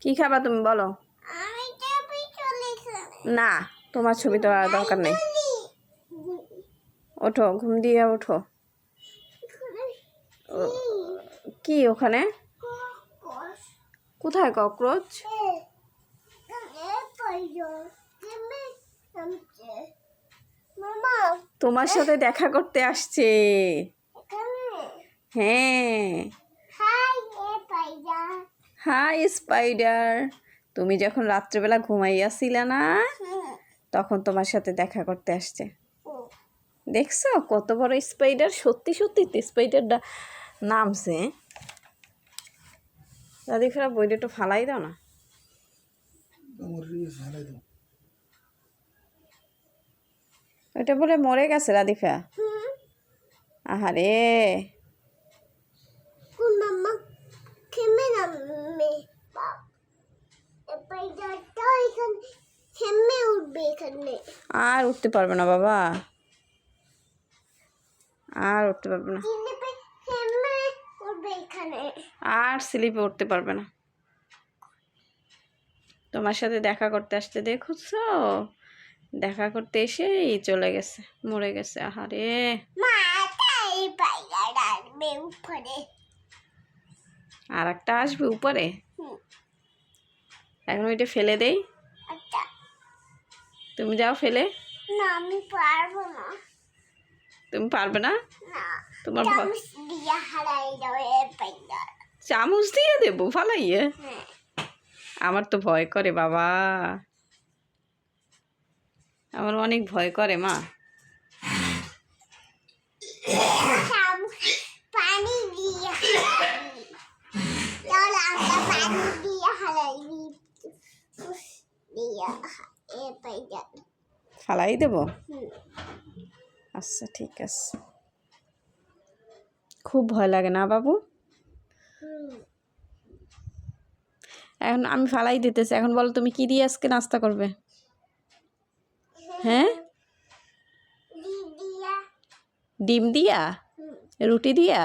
কি খাবা তুমি বলো? না, তোমার ছবি তো আর দরকার নেই। ওঠো, ঘুম দিয়ে ওঠো। কি ওখানে? কোথায় ককরোচ? তোমার সাথে দেখা করতে আসছে। হ্যাঁ, হাই স্পাইডার। তুমি যখন রাত্রেবেলা ঘুমাইয়াছিলে না, তখন তোমার সাথে দেখা করতে আসছে। দেখছো কত বড় স্পাইডার? সত্যি সত্যি স্পাইডারটা নামছে। দাদি ফেরা বইটা একটু ফালাই দাও না। ওইটা বলে মরে গেছে রাদিফা। আহারে, আর উঠতে পারবে না বাবা, আর উঠতে পারবে না, আর স্লিপে উঠতে পারবে না। তোমার সাথে দেখা করতে আসতে দেখছো, দেখা করতে এসেই চলে গেছে, মরে গেছে। আহারে, আর একটা আসবে উপরে। এখন ওইটা ফেলে দেই। তুমি যাও ফেলে। না, আমি পারবো না। তুমি পারবে না? তোমার চামচ দিয়ে দেবো ফালাইয়ে? আমার তো ভয় করে বাবা, আমার অনেক ভয় করে মা। ফালাই দেবো? আচ্ছা ঠিক আছে। খুব ভয় লাগে না বাবু? এখন আমি ফালাই দিতেছি। এখন বলো তুমি কি দিয়ে আজকে নাস্তা করবে? হ্যাঁ, ডিম দিয়া, রুটি দিয়া?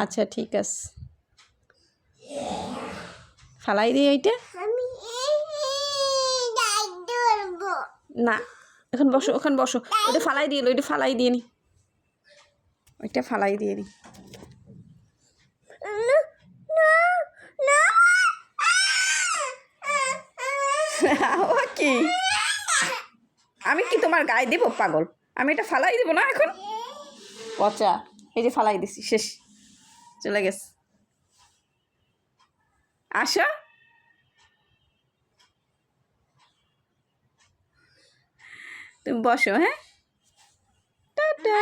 আচ্ছা ঠিক আছে, ফালাই দিই এইটা। না, এখন বসো, ওখানে বসো। ওইটা ফালাই দিয়ে, ওইটা ফালাই দিয়ে নি, ওইটা ফালাই দিয়ে নি। ও কি, আমি কি তোমার গায়ে দেবো পাগল? আমি এটা ফালাই দেবো না এখন? পচা, এই যে ফালাই দিছি, শেষ, চলে গেছে। আসো, তুমি বসো। হ্যাঁ, টাটা।